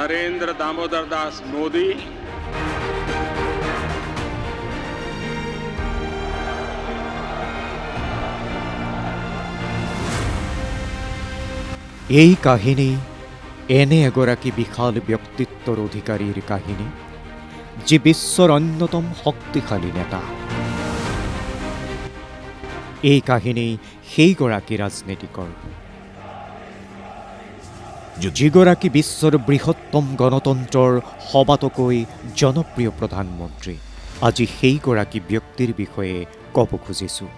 नरेंद्र दामोदर दास मोदी এই কাহিনী এনে এগৰাকী বিশাল ব্যক্তিত্বৰ অধিকাৰীৰ কাহিনী, যি বিশ্বৰ অন্যতম শক্তিশালী নেতা। এই কাহিনী সেইগৰাকী ৰাজনীতিকৰ, যিগৰাকী বিশ্বৰ বৃহত্তম গণতন্ত্ৰৰ সবাতোকৈ জনপ্ৰিয় প্ৰধানমন্ত্ৰী। আজি সেইগৰাকী ব্যক্তিৰ বিষয়ে ক'ব খুজিছোঁ,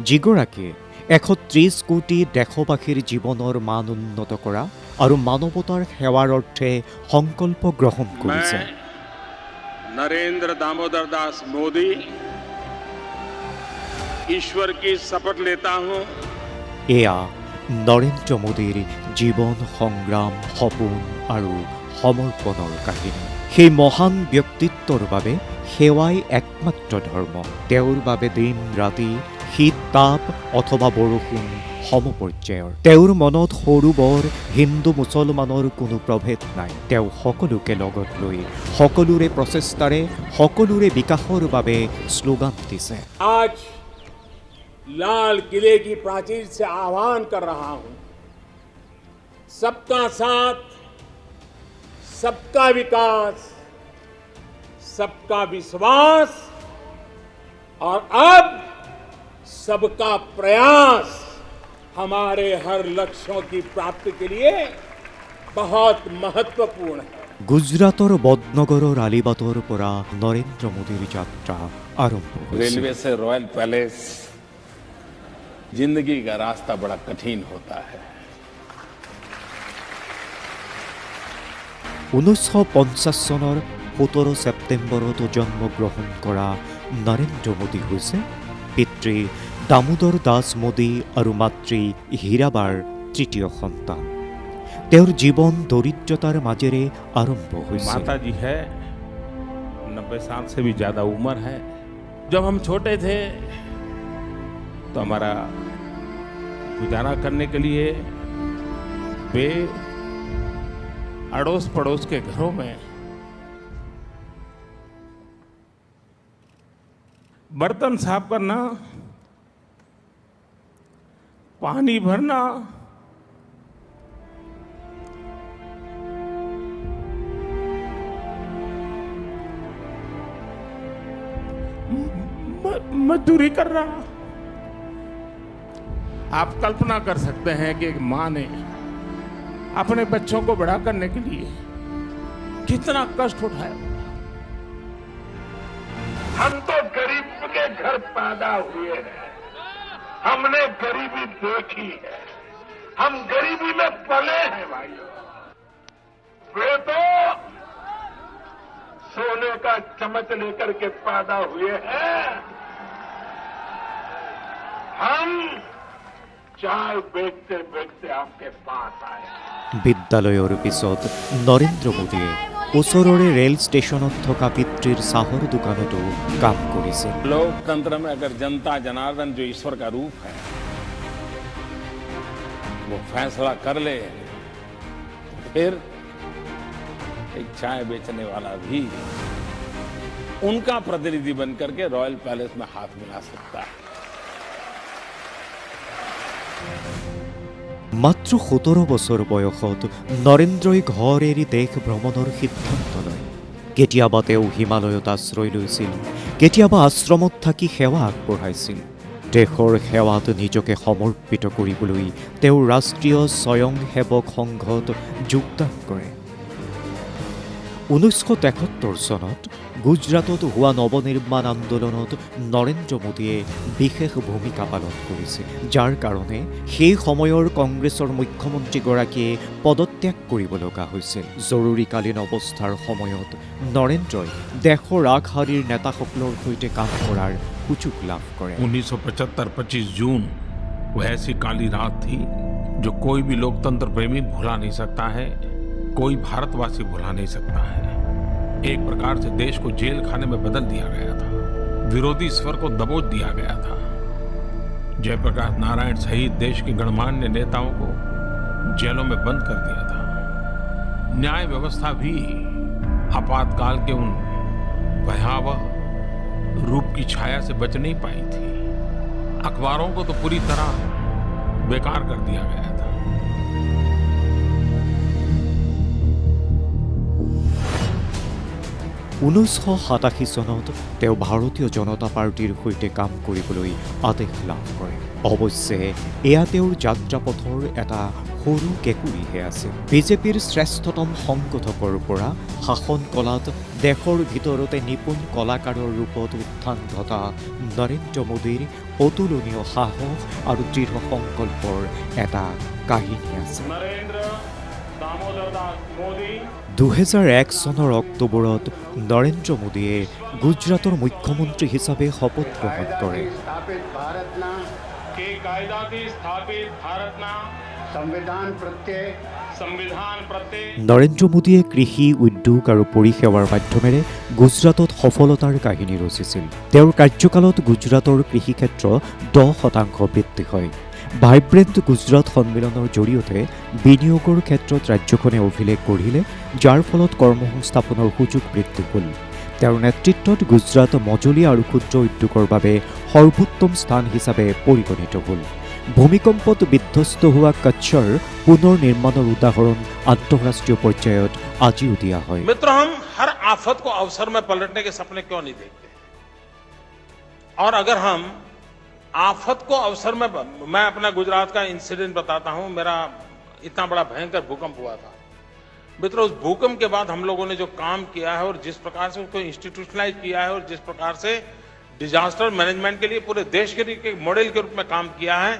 যিগৰাকীয়ে 130 কোটি দেশবাসীৰ জীৱনৰ মান উন্নত কৰা আৰু মানৱতাৰ সেৱাৰ অৰ্থে সংকল্প গ্ৰহণ কৰিছে। नरेंद्र दामोदर दास मोदी ईश्वर की शपथ लेता हूं। এয়া নৰেন্দ্ৰ মোদীৰ জীৱন সংগ্ৰাম, সপোন আৰু সমৰ্পণৰ কাহিনী। সেই মহান ব্যক্তিত্বৰ বাবে সেৱাই একমাত্ৰ ধৰ্ম। তেওঁৰ বাবে দিন ৰাতি, শীত তাপ অথবা বৰষুণ সমপৰ্যায়ৰ। তেওঁৰ মনত সৰু বৰ, হিন্দু মুছলমানৰ কোনো প্ৰভেদ নাই। তেওঁ সকলোকে লগত লৈ সকলোৰে প্ৰচেষ্টাৰে সকলোৰে বিকাশৰ বাবে শ্লোগান দিছে। आज लाल किले की प्राचीर से आह्वान कर रहा हूं, सबका साथ, सबका विकास, सबका विश्वास और अब सबका प्रयास हमारे हर लक्ष्यों की प्राप्ति के लिए बहुत महत्वपूर्ण है। গুজৰাটৰ বদনগৰৰ আলিবাটৰ পৰা নৰেন্দ্ৰ মোদীৰ যাত্ৰা আৰম্ভ হৈছে। रेलवे से रॉयल पैलेस जिंदगी का रास्ता बड़ा कठिन होता है। 1950 চনৰ 17 ছেপ্টেম্বৰত জন্মগ্ৰহণ কৰা নৰেন্দ্ৰ মোদী হৈছে পিতৃ দামোদৰ দাস মোদী আৰু মাতৃ হীৰাবাৰ তৃতীয় সন্তান। তেওঁৰ জীৱন দৰিদ্ৰতাৰ মাজেৰে আৰম্ভ হৈছে। माता जी है 90 साल से भी ज्यादा उम्र है। जब हम छोटे थे तो हमारा गुजारा करने के लिए वे अड़ोस पड़ोस के घरों में बर्तन साफ करना, पानी भरना, मजदूरी कर रहा। आप कल्पना कर सकते हैं कि एक मां ने अपने बच्चों को बड़ा करने के लिए कितना कष्ट उठाया। हम तो गरीब के घर पैदा हुए हैं, हमने गरीबी देखी है, हम गरीबी में पले हैं भाइयों। वे तो सोने का चम्मच लेकर के पैदा हुए हैं, हम चाय बेचते बेचते आपके पास आए। বিদ্যালয়ৰ পিছত নৰেন্দ্ৰ মোদীয়ে ওচৰৰে ৰেল ষ্টেচনত থকা পিতৃৰ চাহৰ দোকানতো কাম কৰিছিল। लोकतंत्र में अगर जनता जनार्दन जो ईश्वर का रूप है वो फैसला कर ले, फिर एक चाय बेचने वाला भी उनका प्रतिनिधि बनकर के रॉयल पैलेस में हाथ मिला सकता है। মাত্ৰ 17 বছৰ বয়সত নৰেন্দ্ৰই ঘৰ এৰি দেশ ভ্ৰমণৰ সিদ্ধান্ত লয়। কেতিয়াবা তেওঁ হিমালয়ত আশ্ৰয় লৈছিল, কেতিয়াবা আশ্ৰমত থাকি সেৱা আগবঢ়াইছিল। দেশৰ সেৱাত নিজকে সমৰ্পিত কৰিবলৈ তেওঁ ৰাষ্ট্ৰীয় স্বয়ংসেৱক সংঘত যোগদান কৰে। 1973 চনত গুজৰাটত হোৱা নৱনিৰ্মাণ আন্দোলনত নৰেন্দ্ৰ মোদীয়ে বিশেষ ভূমিকা পালন কৰিছিল, যাৰ কাৰণে সেই সময়ৰ কংগ্ৰেছৰ মুখ্যমন্ত্ৰীগৰাকীয়ে পদত্যাগ কৰিব লগা হৈছিল। জৰুৰীকালীন অৱস্থাৰ সময়ত নৰেন্দ্ৰই দেশৰ আগশাৰীৰ নেতাসকলৰ সৈতে কাম কৰাৰ সুযোগ লাভ কৰে। 1975 25 जून वो ऐसी काली रात थी जो कोई भी लोकतंत्र प्रेमी भुला नहीं सकता है, कोई भारतवासी भुला नहीं सकता है। एक प्रकार से देश को जेल खाने में बदल दिया गया था, विरोधी स्वर को दबोच दिया गया था। जयप्रकाश नारायण सहित देश के गणमान्य नेताओं को जेलों में बंद कर दिया था। न्याय व्यवस्था भी आपातकाल के उन भयावह रूप की छाया से बच नहीं पाई थी। अखबारों को तो पूरी तरह बेकार कर दिया गया था। ঊনৈছশ চনত তেওঁ ভাৰতীয় জনতা পাৰ্টিৰ সৈতে কাম কৰিবলৈ আদেশ লাভ কৰে। অৱশ্যে এয়া তেওঁৰ যাত্ৰাপথৰ এটা সৰু কেঁকুৰিহে আছিল। বিজেপিৰ শ্ৰেষ্ঠতম সংগঠকৰ পৰা শাসন কলাত দেশৰ ভিতৰতে নিপুণ কলাকাৰৰ ৰূপত উত্থান ঘটা নৰেন্দ্ৰ মোদীৰ অতুলনীয় সাহস আৰু দৃঢ় সংকল্পৰ এটা কাহিনী আছে। नरेंद्र दामोदर दास मोदी 2001 চনৰ অক্টোবৰত নৰেন্দ্ৰ মোদীয়ে গুজৰাটৰ মুখ্যমন্ত্ৰী হিচাপে শপত গ্ৰহণ কৰে। स्थापित भारतना के कायदाથી સ્થાપિત ભારતના संविधान प्रत्यय સંવિધાન પ્રત્યે নৰেন্দ্ৰ মোদীয়ে কৃষি উদ্যোগ আৰু পৰিসেৱাৰ মাধ্যমেৰে গুজৰাটত সফলতাৰ কাহিনী ৰচিছিল। তেওঁৰ কাৰ্যকালত গুজৰাটৰ কৃষিক্ষেত্ৰ 10% বৃদ্ধি হয়। ভাইব্ৰেণ্ট গুজৰাট সন্মিলনৰ জৰিয়তে বিনিয়োগৰ ক্ষেত্ৰত ৰাজ্যখনে অভিলেখ গঢ়িলে, যাৰ ফলত কৰ্মসংস্থাপনৰ সুযোগ বৃদ্ধি হ'ল। তেওঁৰ নেতৃত্বত গুজৰাট মজলীয়া আৰু ক্ষুদ্ৰ উদ্যোগৰ বাবে সৰ্বোত্তম স্থান হিচাপে পৰিগণিত হ'ল। ভূমিকম্পত বিধ্বস্ত হোৱা কচ্ছৰ পুনৰ নিৰ্মাণৰ উদাহৰণ আন্তঃৰাষ্ট্ৰীয় পৰ্যায়ত আজিও দিয়া হয়। मित्रों, हम हर आफत को अवसर में पलटने के सपने क्यों नहीं देखते? और अगर हम आफत को अवसर में, मैं अपना गुजरात का इंसिडेंट बताता हूं। मेरा इतना बड़ा भयंकर भूकंप हुआ था। मित्रों, उस भूकंप के बाद हम लोगों ने जो काम किया है और जिस प्रकार से उसको इंस्टीट्यूशनलाइज किया है और जिस प्रकार से डिजास्टर मैनेजमेंट के लिए पूरे देश के लिए एक मॉडल के रूप में काम किया है।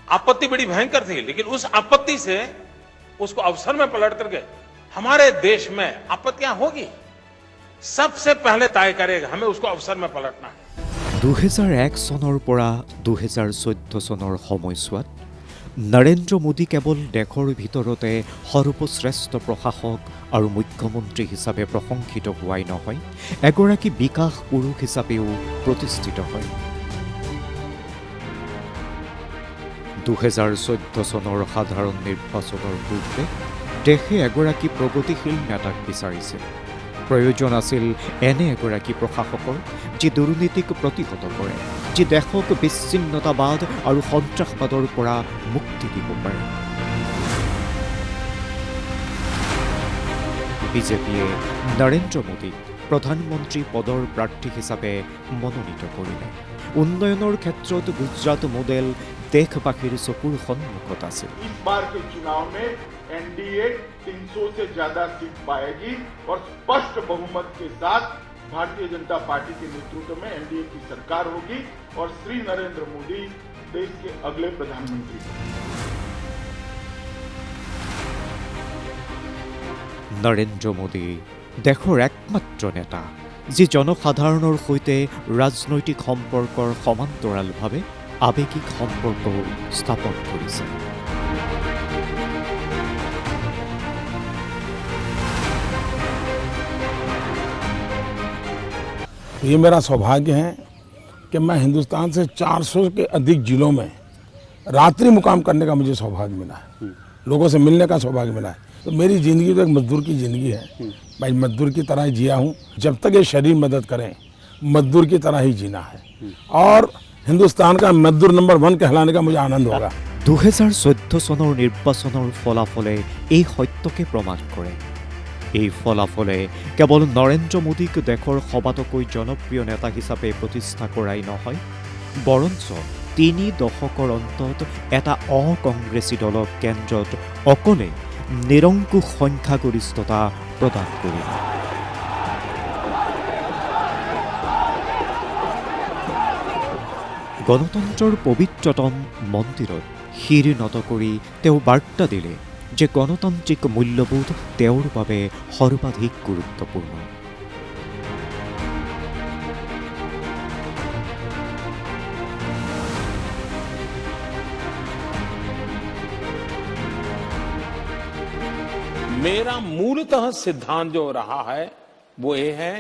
आपत्ति बड़ी भयंकर थी, लेकिन उस आपत्ति से उसको अवसर में पलट करके हमारे देश में आपत्तियां होगी, सबसे पहले तय करेगा हमें उसको अवसर में पलटना है। 2001 চনৰ পৰা 2014 চনৰ সময়ছোৱাত নৰেন্দ্ৰ মোদী কেৱল দেশৰ ভিতৰতে সৰ্বশ্ৰেষ্ঠ প্ৰশাসক আৰু মুখ্যমন্ত্ৰী হিচাপে প্ৰশংসিত হোৱাই নহয়, এগৰাকী বিকাশ পুৰুষ হিচাপেও প্ৰতিষ্ঠিত হয়। 2014 চনৰ সাধাৰণ নিৰ্বাচনৰ পূৰ্বে দেশে এগৰাকী প্ৰগতিশীল নেতাক বিচাৰিছিল। প্ৰয়োজন আছিল এনে এগৰাকী প্ৰশাসকৰ যি দুৰ্নীতিক প্ৰতিহত কৰে, যি দেশক বিচ্ছিন্নতাবাদ আৰু সন্ত্ৰাসবাদৰ পৰা মুক্তি দিব পাৰে। বিজেপিয়ে নৰেন্দ্ৰ মোদীক প্ৰধানমন্ত্ৰী পদৰ প্ৰাৰ্থী হিচাপে মনোনীত কৰিলে। উন্নয়নৰ ক্ষেত্ৰত গুজৰাট মডেল দেশবাসীৰ চকুৰ সন্মুখত আছিল। इस बार के चुनाव में एनडीए 300 से ज्यादा सीट पाएगी और स्पष्ट बहुमत के साथ भारतीय जनता पार्टी के नेतृत्व में एनडीए की सरकार होगी और श्री नरेंद्र मोदी देश के अगले प्रधानमंत्री होंगे। নৰেন্দ্ৰ মোদী দেশৰ একমাত্ৰ নেতা যি জনসাধাৰণৰ সৈতে ৰাজনৈতিক সম্পৰ্কৰ সমান্তৰালভাৱে আৱেগিক সম্পৰ্ক স্থাপন কৰিছে। ये मेरा सौभाग्य है कि मैं हिंदुस्तान से 400 के अधिक जिलों में रात्रि मुकाम करने का मुझे सौभाग्य मिला है, लोगों से मिलने का सौभाग्य मिला है। तो मेरी ज़िंदगी तो एक मजदूर की ज़िंदगी है। मैं मजदूर की तरह ही जिया हूँ। जब तक ये शरीर मदद करें, मजदूर की तरह ही जीना है और हिंदुस्तान का मजदूर नंबर 1 कहलाने का मुझे आनंद होगा। 2014 চনৰ নিৰ্বাচনৰ ফলাফলে এই সত্যকে প্ৰমাণ কৰে। এই ফলাফলে কেৱল নৰেন্দ্ৰ মোদীক দেশৰ সবাতোকৈ জনপ্ৰিয় নেতা হিচাপে প্ৰতিষ্ঠা কৰাই নহয়, বৰঞ্চ 3 দশকৰ অন্তত এটা অকংগ্ৰেছী দলক কেন্দ্ৰত অকলে নিৰংকুশ সংখ্যাগৰিষ্ঠতা প্ৰদান কৰিলে। গণতন্ত্ৰৰ পবিত্ৰতম মন্দিৰত শিৰ নত কৰি তেওঁ বাৰ্তা দিলে যে গণতান্ত্ৰিক মূল্যবোধ তেওঁৰ বাবে সৰ্বাধিক গুৰুত্বপূৰ্ণ। मेरा मूलतः सिद्धांत जो रहा है वो ये है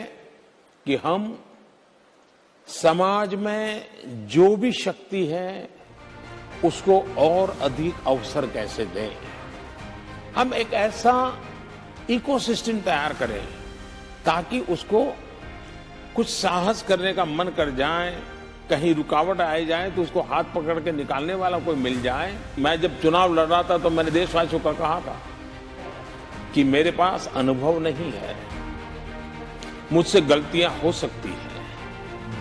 कि हम समाज में जो भी शक्ति है उसको और अधिक अवसर कैसे दें। हम एक ऐसा इकोसिस्टम तैयार करें ताकि उसको कुछ साहस करने का मन कर जाए, कहीं रुकावट आ जाए तो उसको हाथ पकड़ के निकालने वाला कोई मिल जाए। मैं जब चुनाव लड़ रहा था तो मैंने देशवासियों को कहा था कि मेरे पास अनुभव नहीं है, मुझसे गलतियां हो सकती हैं,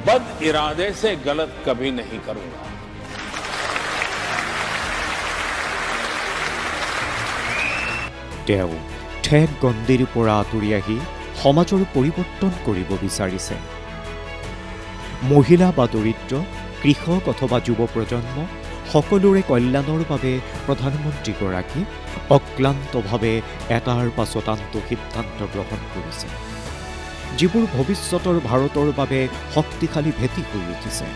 बद इरादे से गलत कभी नहीं करूंगा। তেওঁ ঠেক গণ্ডিৰ পৰা আঁতৰি আহি সমাজৰ পৰিৱৰ্তন কৰিব বিচাৰিছে। মহিলা বা দৰিদ্ৰ, কৃষক অথবা যুৱ প্ৰজন্ম সকলোৰে কল্যাণৰ বাবে প্ৰধানমন্ত্ৰীগৰাকী অক্লান্তভাৱে এটাৰ পাছত আনটো সিদ্ধান্ত গ্ৰহণ কৰিছে, যিবোৰ ভৱিষ্যতৰ ভাৰতৰ বাবে শক্তিশালী ভেটি হৈ উঠিছে।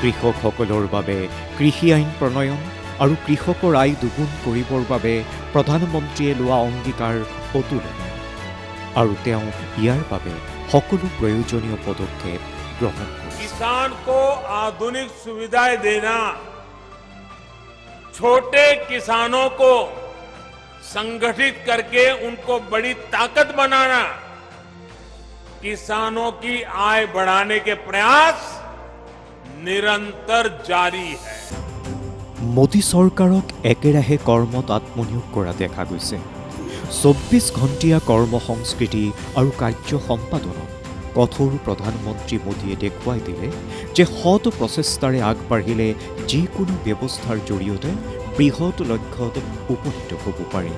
কৃষকসকলৰ বাবে কৃষি আইন প্ৰণয়ন আৰু কৃষকৰ আয় দুগুণ কৰিবৰ বাবে প্ৰধানমন্ত্ৰীয়ে লোৱা অংগীকাৰ অতুলনীয়, আৰু তেওঁ ইয়াৰ বাবে সকলো প্ৰয়োজনীয় পদক্ষেপ গ্ৰহণ কৰিছে। किसान को आधुनिक सुविधाएं देना, छोटे किसानों को संगठित करके उनको बड़ी ताकत बनाना, किसानों की आय बढ़ाने के प्रयास निरंतर जारी है। মোদী চৰকাৰক একেৰাহে কৰ্মত আত্মনিয়োগ কৰা দেখা গৈছে। 24 ঘণ্টীয়া কৰ্ম সংস্কৃতি আৰু কাৰ্য সম্পাদনত কঠোৰ প্ৰধানমন্ত্ৰী মোদীয়ে দেখুৱাই দিলে যে সৎ প্ৰচেষ্টাৰে আগবাঢ়িলে যিকোনো ব্যৱস্থাৰ জৰিয়তে বৃহৎ লক্ষ্যত উপনীত হ'ব পাৰি।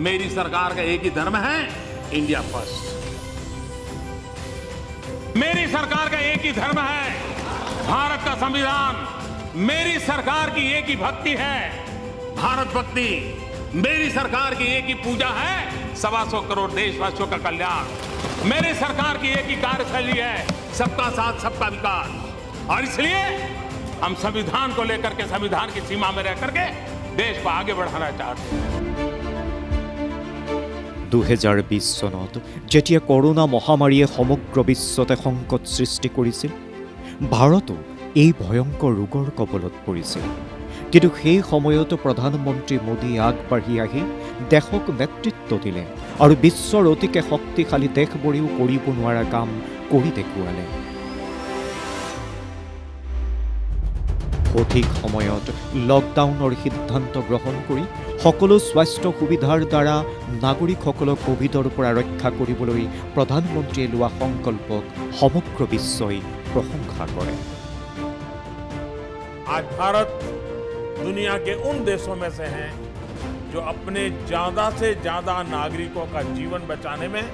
मेरी सरकार का एक ही धर्म है, इंडिया फर्स्ट। मेरी सरकार का एक ही धर्म है, भारत का संविधान। मेरी सरकार की एक ही भक्ति है, भारत भक्ति। मेरी सरकार की एक ही पूजा है, 125 करोड़ देशवासियों का कल्याण। मेरी सरकार की एक ही कार्यशैली है, सबका साथ सबका विकास। और इसलिए हम संविधान को लेकर के, संविधान की सीमा में रह करके देश को आगे बढ़ाना चाहते हैं। 2020 চনত যেতিয়া কৰোনা মহামাৰীয়ে সমগ্ৰ বিশ্বতে সংকট সৃষ্টি কৰিছিল, ভাৰতো এই ভয়ংকৰ ৰোগৰ কবলত পৰিছিল। কিন্তু সেই সময়তো প্ৰধানমন্ত্ৰী মোদী আগবাঢ়ি আহি দেশক নেতৃত্ব দিলে আৰু বিশ্বৰ অতিকে শক্তিশালী দেশবোৰেও কৰিব নোৱাৰা কাম কৰি দেখুৱালে। সঠিক সময়ত লকডাউনৰ সিদ্ধান্ত গ্ৰহণ কৰি সকলো স্বাস্থ্য সুবিধাৰ দ্বাৰা নাগৰিকসকলক কোভিডৰ পৰা ৰক্ষা কৰিবলৈ প্ৰধানমন্ত্ৰীয়ে লোৱা সংকল্পক সমগ্ৰ বিশ্বই প্ৰশংসা কৰে। आज भारत दुनिया के उन देशों में से है जो अपने ज्यादा से ज्यादा नागरिकों का जीवन बचाने में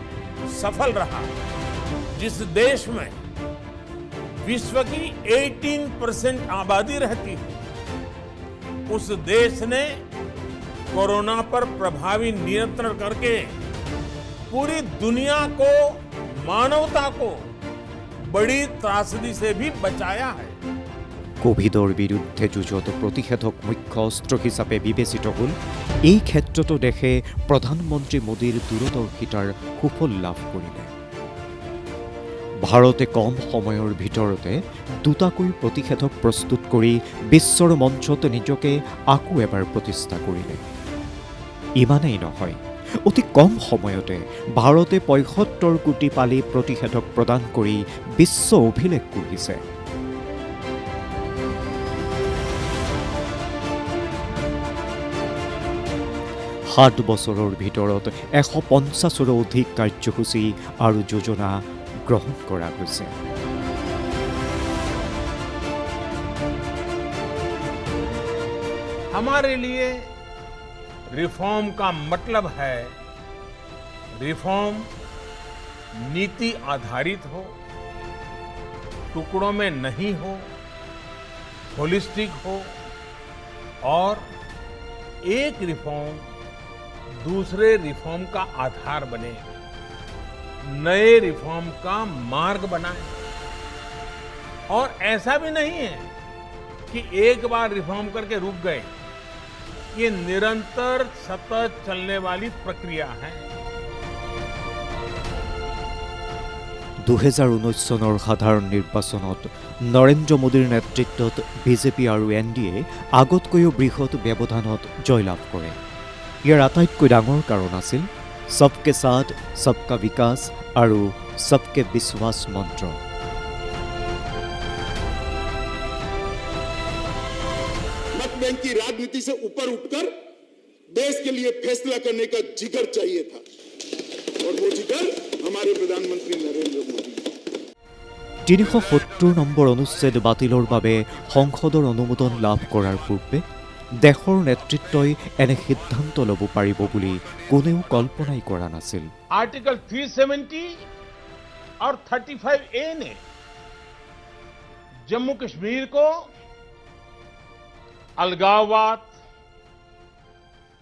सफल रहा। जिस देश में विश्व की 18% आबादी रहती है, उस देश ने कोरोना पर प्रभावी नियंत्रण करके पूरी दुनिया को, मानवता को बड़ी त्रासदी से भी बचाया है। কোভিডৰ বিৰুদ্ধে যুঁজত প্ৰতিষেধক মুখ্য অস্ত্ৰ হিচাপে বিবেচিত হ'ল। এই ক্ষেত্ৰতো দেশে প্ৰধানমন্ত্ৰী মোদীৰ দূৰদৰ্শিতাৰ সুফল লাভ কৰিলে। ভাৰতে কম সময়ৰ ভিতৰতে দুটাকৈ প্ৰতিষেধক প্ৰস্তুত কৰি বিশ্বৰ মঞ্চত নিজকে আকৌ এবাৰ প্ৰতিষ্ঠা কৰিলে। ইমানেই নহয়, অতি কম সময়তে ভাৰতে ৭৫ কোটি পালি প্ৰতিষেধক প্ৰদান কৰি বিশ্ব অভিলেখ গঢ়িছে। ৭ বছৰৰ ভিতৰত ১৫০ৰো অধিক কাৰ্যসূচী আৰু যোজনা গ্ৰহণ কৰা হৈছে। हमारे लिए रिफॉर्म का मतलब है रिफॉर्म नीति आधारित हो, टुकड़ों में नहीं हो, होलिस्टिक हो और एक रिफॉर्म दूसरे रिफॉर्म का आधार बने, नए रिफॉर्म का मार्ग बनाए। और ऐसा भी नहीं है कि एक बार रिफॉर्म करके रुक गए। ये निरंतर सतत चलने वाली प्रक्रिया है। 2019 চনৰ সাধাৰণ নিৰ্বাচনত নৰেন্দ্ৰ মোদীৰ নেতৃত্বত বিজেপি আৰু NDA আগতকৈও বৃহৎ ব্যৱধানত জয়লাভ কৰে। ইয়াৰ আটাইতকৈ ডাঙৰ কাৰণ আছিল সবকে সাথ সবকা বিকাশ আৰু সবকে বিশ্বাস মন্ত্ৰ। मत बैंक की राजनीति से ऊपर उठकर देश के लिए फैसला करने का जिगर चाहिए था और वो जिगर हमारे प्रधानमंत्री नरेंद्र मोदी। 370 নম্বৰ অনুচ্ছেদ বাতিলৰ বাবে সংসদৰ অনুমোদন লাভ কৰাৰ পূৰ্বে দেশৰ নেতৃত্বই এনে সিদ্ধান্ত ল'ব পাৰিব বুলি কোনেও কল্পনাই কৰা নাছিল। आर्टिकल 370 और 35A ने जम्मू कश्मीर को अलगाववाद,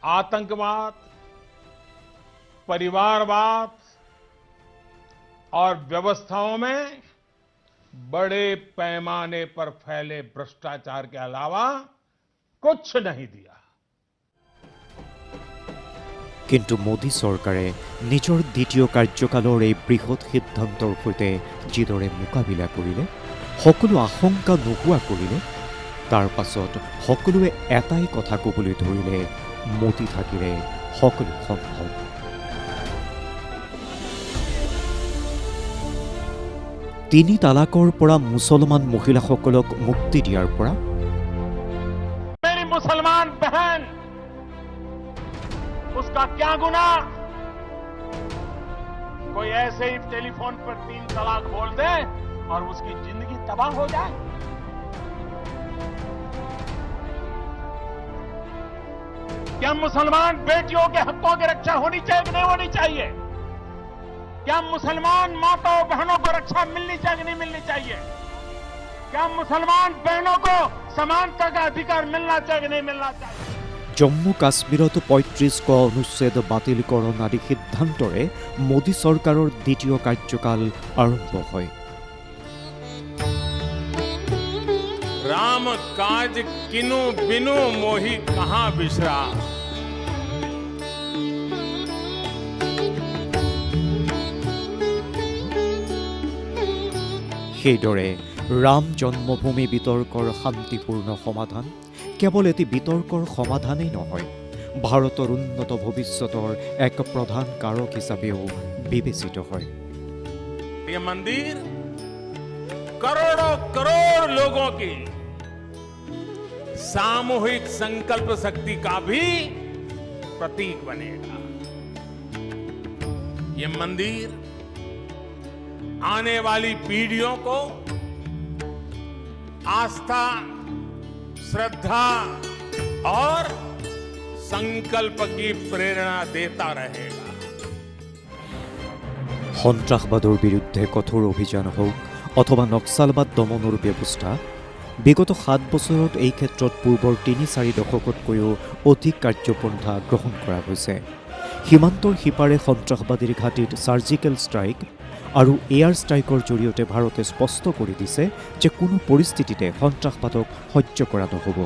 आतंकवाद, परिवारवाद और व्यवस्थाओं में बड़े पैमाने पर फैले भ्रष्टाचार के अलावा कुछ नहीं दिया। কিন্তু মোদী চৰকাৰে নিজৰ দ্বিতীয় কাৰ্যকালৰ এই বৃহৎ সিদ্ধান্তৰ সৈতে যিদৰে মোকাবিলা কৰিলে, সকলো আশংকা নোহোৱা কৰিলে, তাৰ পাছত সকলোৱে এটাই কথা ক'বলৈ ধৰিলে, মোদী থাকিলে সকলো সম্ভৱ। তিনি তালাকৰ পৰা মুছলমান মহিলাসকলক মুক্তি দিয়াৰ পৰা मेरी मुसलमान बहन, उसका क्या गुनाह? कोई ऐसे ही टेलीफोन पर 3 तलाक बोल दे और उसकी जिंदगी तबाह हो जाए? क्या मुसलमान बेटियों के हकों की रक्षा होनी चाहिए कि नहीं होनी चाहिए? क्या मुसलमान माताओं बहनों को रक्षा मिलनी चाहिए कि नहीं मिलनी चाहिए? क्या मुसलमान बहनों को समानता का अधिकार मिलना चाहिए कि नहीं मिलना चाहिए? জম্মু কাশ্মীৰত 35ক অনুচ্ছেদ বাতিলকৰণ আদি সিদ্ধান্তৰে মোদী চৰকাৰৰ দ্বিতীয় কাৰ্যকাল আৰম্ভ হয়। राम काज किनु बिनु मोहि कहाँ बिसरा। সেইদৰে ৰাম জন্মভূমি বিতৰ্কৰ শান্তিপূৰ্ণ সমাধান কেৱল এটি বিতৰ্কৰ সমাধানেই নহয়, ভাৰতৰ উন্নত ভৱিষ্যতৰ এক প্ৰধান কাৰক হিচাপেও বিবেচিত হয়। ये मंदिर करोड़ों करोड़ लोगों की सामूहिक संकल्प शक्ति का भी प्रतीक बनेगा। ये मंदिर आने वाली पीढ़ियों को आस्था, श्रद्धा और संकल्प की प्रेरणा देता रहेगा। সন্ত্ৰাসবাদৰ বিৰুদ্ধে কঠোৰ অভিযান হওক অথবা নক্সালবাদ দমনৰ ব্যৱস্থা, বিগত 7 বছৰত এই ক্ষেত্ৰত পূৰ্বৰ 3-4 দশকতকৈও অধিক কাৰ্যপন্থা গ্ৰহণ কৰা হৈছে। সীমান্তৰ সিপাৰে সন্ত্ৰাসবাদীৰ ঘাটিত চাৰ্জিকেল ষ্ট্ৰাইক আৰু এয়াৰ ষ্ট্ৰাইকৰ জৰিয়তে ভাৰতে স্পষ্ট কৰি দিছে যে কোনো পৰিস্থিতিতে সন্ত্ৰাসবাদক সহ্য কৰা নহ'ব।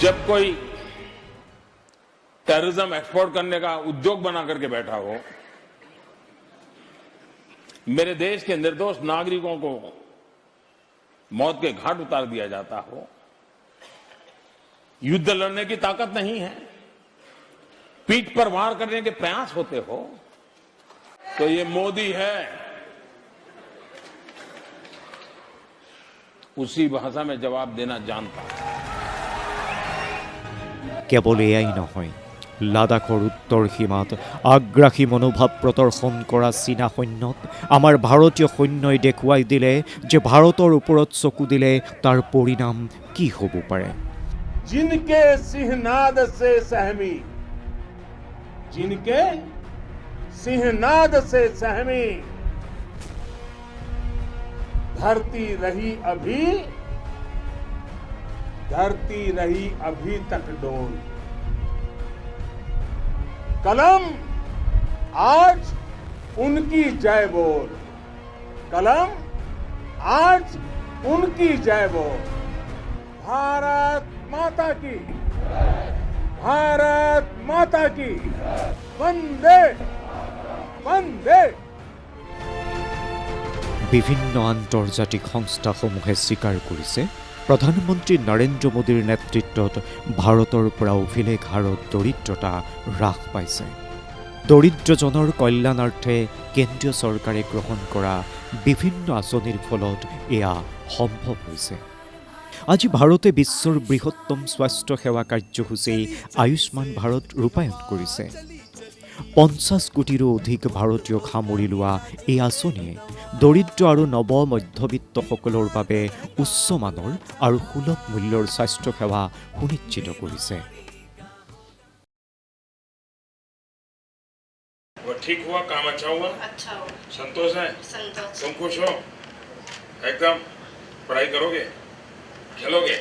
जब कोई टेररिज्म एक्सपोर्ट करने का उद्योग बना करके बैठा हो, मेरे देश के निर्दोष नागरिकों को मौत के घाट उतार दिया जाता हो, युद्ध लड़ने की ताकत नहीं है, पीठ पर वार करने के प्रयास होते हो, तो ये मोदी है। उसी भाषा में जवाब देना जानता है। কেৱল এয়াই নহয়, লাডাখৰ উত্তৰ সীমাত আগ্ৰাসী মনোভাৱ প্ৰদৰ্শন কৰা চীনা সৈন্যক আমাৰ ভাৰতীয় সৈন্যই দেখুৱাই দিলে যে ভাৰতৰ ওপৰত চকু দিলে তাৰ পৰিণাম কি হ'ব পাৰে। जिनके सिंहनाद से सहमी, जिनके सिंहनाद से सहमी धरती रही अभी तक डोल। कलम आज उनकी जय बोल, कलम आज उनकी जय बोल। भारत माता की, भारत माता की, वंदे वंदे। বিভিন্ন আন্তৰ্জাতিক সংস্থাসমূহে স্বীকাৰ কৰিছে প্ৰধানমন্ত্ৰী নৰেন্দ্ৰ মোদীৰ নেতৃত্বত ভাৰতৰ পৰা অভিলেখ হাৰত দৰিদ্ৰতা হ্ৰাস পাইছে। দৰিদ্ৰজনৰ কল্যাণাৰ্থে কেন্দ্ৰীয় চৰকাৰে গ্ৰহণ কৰা বিভিন্ন আঁচনিৰ ফলত এয়া সম্ভৱ হৈছে। আজি ভাৰতে বিশ্বৰ বৃহত্তম স্বাস্থ্য সেৱা কাৰ্যসূচী আয়ুষ্মান ভাৰত ৰূপায়ণ কৰিছে। 50 কোটিৰো অধিক ভাৰতীয়ক সামৰি লোৱা এই আঁচনিয়ে দৰিদ্ৰ আৰু নৱ মধ্যবিত্তসকলৰ বাবে উচ্চমানৰ আৰু সুলভ মূল্যৰ স্বাস্থ্য সেৱা সুনিশ্চিত কৰিছে। ठीक हुआ, काम अच्छा हुआ, अच्छा हो, संतोष है, संतोष। तुम खुश हो एकदम? पढ़ाई करोगे, खेलोगे,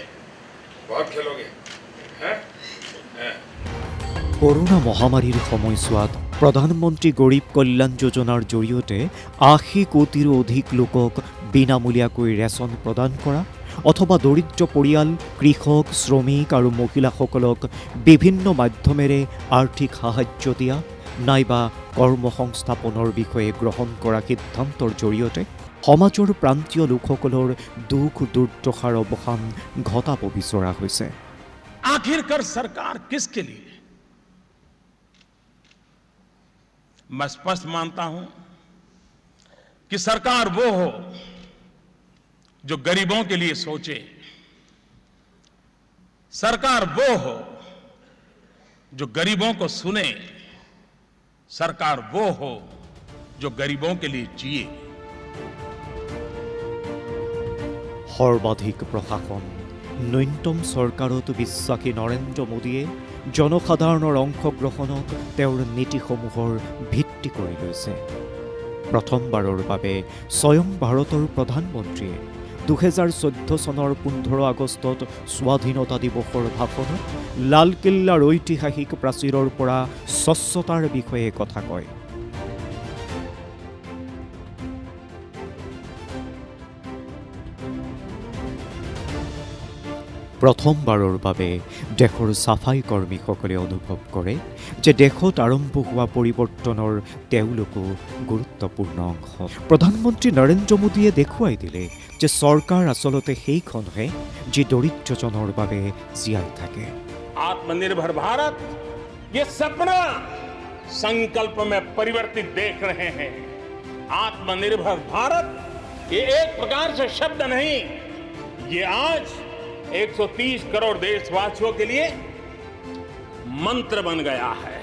बहुत खेलोगे, हैं? কৰোনা মহামাৰীৰ সময়ছোৱাত প্ৰধানমন্ত্ৰী গৰীব কল্যাণ যোজনাৰ জৰিয়তে 80 কোটিৰো অধিক লোকক বিনামূলীয়াকৈ ৰেচন প্ৰদান কৰা অথবা দৰিদ্ৰ পৰিয়াল, কৃষক, শ্ৰমিক আৰু মহিলাসকলক বিভিন্ন মাধ্যমেৰে আৰ্থিক সাহায্য দিয়া নাইবা কৰ্মসংস্থাপনৰ বিষয়ে গ্ৰহণ কৰা সিদ্ধান্তৰ জৰিয়তে সমাজৰ প্ৰান্তীয় লোকসকলৰ দুখ দুৰ্দশাৰ অৱসান ঘটাব বিচৰা হৈছে। आखिरकार सरकार किसके लिए? मैं स्पष्ट मानता हूं कि सरकार वो हो जो गरीबों के लिए सोचे, सरकार वो हो जो गरीबों को सुने, सरकार वो हो जो गरीबों के लिए जिए। সৰ্বাধিক প্ৰশাসন, ন্যূনতম চৰকাৰত বিশ্বাসী নৰেন্দ্ৰ মোদীয়ে জনসাধাৰণৰ অংশগ্ৰহণক তেওঁৰ নীতিসমূহৰ ভিত্তি কৰি লৈছে। প্ৰথমবাৰৰ বাবে স্বয়ং ভাৰতৰ প্ৰধানমন্ত্ৰীয়ে 2014 চনৰ 15 আগষ্টত স্বাধীনতা দিৱসৰ ভাষণত লালকিল্লাৰ ঐতিহাসিক প্ৰাচীৰৰ পৰা স্বচ্ছতাৰ বিষয়ে কথা কয়। প্ৰথমবাৰৰ বাবে দেশৰ চাফাই কৰ্মীসকলে অনুভৱ কৰে যে দেশত আৰম্ভ হোৱা পৰিৱৰ্তনৰ তেওঁলোকো গুৰুত্বপূৰ্ণ অংশ। প্ৰধানমন্ত্ৰী নৰেন্দ্ৰ মোদীয়ে দেখুৱাই দিলে যে চৰকাৰ আচলতে সেইখনহে যি দৰিদ্ৰজনৰ বাবে জীয়াই থাকে। आत्मनिर्भर भारत ये सपना संकल्प में परिवर्तित देख रहे हैं। आत्मनिर्भर भारत ये एक प्रकार से शब्द नहीं, ये आज 130 करोड़ देशवासियों के लिए मंत्र बन गया है।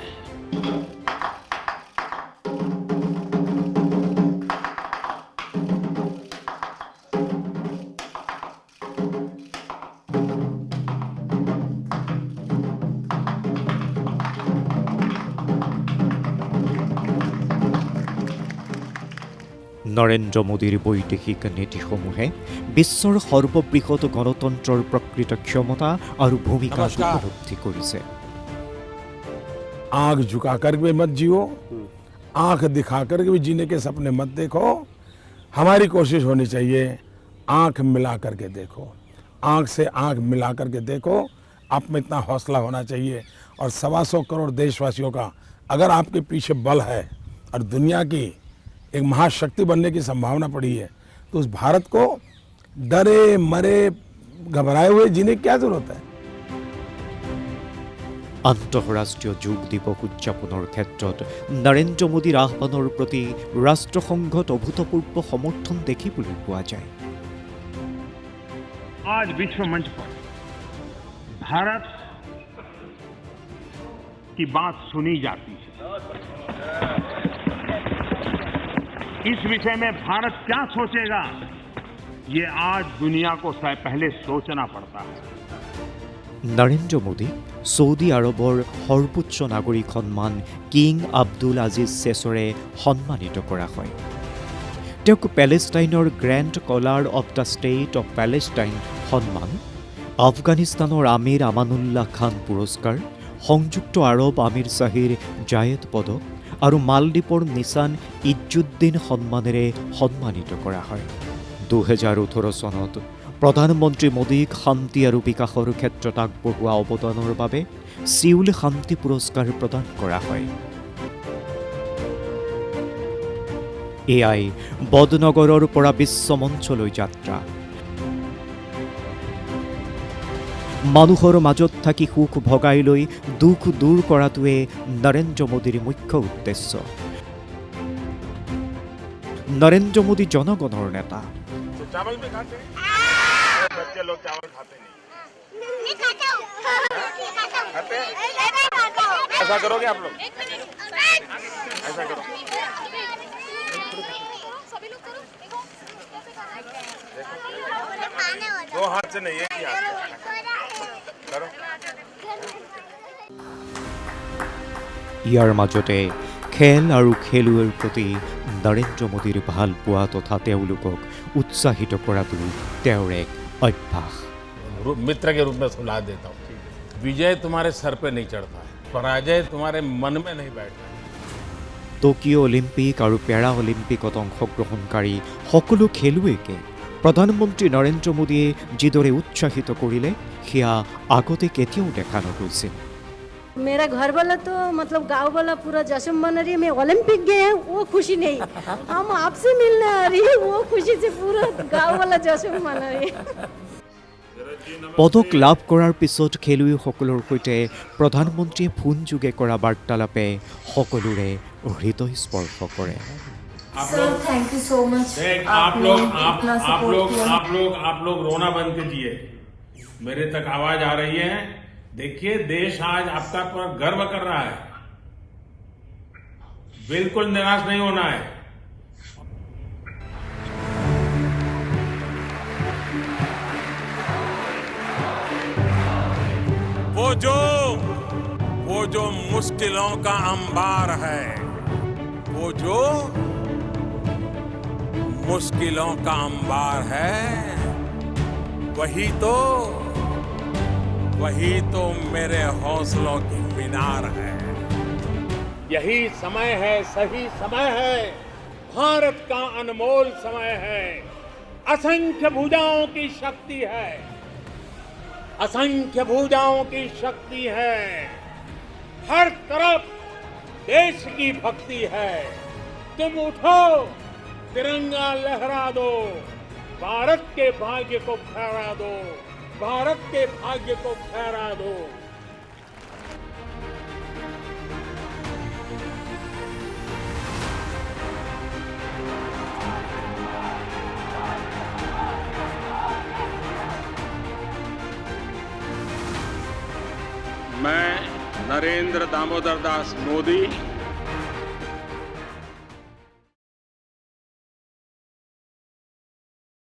নৰেন্দ্ৰ মোদীৰ বৈদেশিক নীতিসমূহে বিশ্বৰ সৰ্ববৃহৎ গণতন্ত্ৰৰ প্ৰকৃত ক্ষমতা আৰু ভূমিকা উপলব্ধি কৰিছে। आंख झुका कर भी मत जियो, आंख दिखा कर भी जीने के सपने मत देखो। हमारी कोशिश होनी चाहिए आंख मिला करके देखो, आंख से आंख मिला करके देखो। आप में इतना हौसला होना चाहिए और 125 करोड़ देशवासियों का अगर आपके पीछे बल है और दुनिया की एक महाशक्ति बनने की संभावना पड़ी है तो उस भारत को डरे मरे घबराए हुए जीने की क्या जरूरत है। আন্তঃৰাষ্ট্ৰীয় যোগ দিৱস উদযাপনৰ ক্ষেত্ৰত নৰেন্দ্ৰ মোদীৰ আহ্বানৰ প্ৰতি ৰাষ্ট্ৰসংঘত অভূতপূৰ্ব সমৰ্থন দেখিবলৈ পোৱা যায়। आज विश्व मंच पर भारत की बात सुनी जाती है। इस विषय में भारत क्या सोचेगा, ये आज दुनिया को पहले सोचना पड़ता है। নৰেন্দ্ৰ মোদী ছৌদি আৰবৰ সৰ্বোচ্চ নাগৰিক সন্মান কিং আব্দুল আজিজ চেছৰে সন্মানিত কৰা হয়। তেওঁক পেলেষ্টাইনৰ grand collar of the state of Palestine সন্মান, আফগানিস্তানৰ আমিৰ আমানুল্লাহ খান পুৰস্কাৰ, সংযুক্ত আৰৱ আমিৰ শ্বাহীৰ জায়েদ পদক আৰু মালদ্বীপৰ নিচান ইজ্জুদ্দিন সন্মানেৰে সন্মানিত কৰা হয়। 2018 চনত প্ৰধানমন্ত্ৰী মোদীক শান্তি আৰু বিকাশৰ ক্ষেত্ৰত আগবঢ়োৱা অৱদানৰ বাবে ছিউল শান্তি পুৰস্কাৰ প্ৰদান কৰা হয়। এয়াই বদনগৰৰ পৰা বিশ্বমঞ্চলৈ যাত্ৰা। মানুহৰ মাজত থাকি সুখ ভগাই লৈ দুখ দূৰ কৰাটোৱে নৰেন্দ্ৰ মোদীৰ মুখ্য উদ্দেশ্য। নৰেন্দ্ৰ মোদী জনগণৰ নেতা। चावल भी खाते हैं? बच्चे लोग चावल खाते नहीं। खाते हैं? ऐसा करोगे आप लोग? ऐसा करो। दो हाथ से नहीं, एक ही हाथ से करो। ইয়াৰ মাজতে খেল আৰু খেলুৱৈৰ প্ৰতি নৰেন্দ্ৰ মোদীৰ ভাল পোৱা তথা তেওঁলোকক উৎসাহিত কৰাটো তেওঁৰ এক অভ্যাস। मित्र के रूप में सुला देता हूँ। विजय तुम्हारे सर पे नहीं चढ़ता है, पराजय तुम्हारे मन में नहीं बैठता। টকিঅ' অলিম্পিক আৰু পেৰা অলিম্পিকত অংশগ্ৰহণকাৰী সকলো খেলুৱৈকে প্ৰধানমন্ত্ৰী নৰেন্দ্ৰ মোদীয়ে যিদৰে উৎসাহিত কৰিলে সেয়া আগতে কেতিয়াও দেখা নগৈছিল। मेरा घर वाला तो मतलब गांव वाला पूरा जश्न मना रही है। मैं ओलंपिक गए हैं वो खुशी नहीं, हम आपसे मिलने आ रही है वो खुशी से पूरा गांव वाला जश्न मना रही है। পদক লাভ কৰাৰ পিছত খেলুৱৈসকলৰ সৈতে প্ৰধানমন্ত্ৰীয়ে ফোনযোগে কৰা বাৰ্তালাপে সকলোৰে হৃদয় স্পৰ্শ কৰে। Sir thank you so much. आप लोग रोना बंद कीजिए। मेरे तक आवाज आ रही है। देखिए देश आज आपका पर गर्व कर रहा है। बिल्कुल निराश नहीं होना है। वो जो मुश्किलों का अंबार है, वो जो मुश्किलों का अंबार है, वही तो मेरे हौसलों की मीनार है। यही समय है, सही समय है, भारत का अनमोल समय है। असंख्य भुजाओं की शक्ति है, असंख्य भुजाओं की शक्ति है। हर तरफ देश की भक्ति है। तुम उठो, तिरंगा लहरा दो, भारत के भाग्य को फहरा दो, भारत के भाग्य को फहरा दो। मैं नरेंद्र दामोदर दास मोदी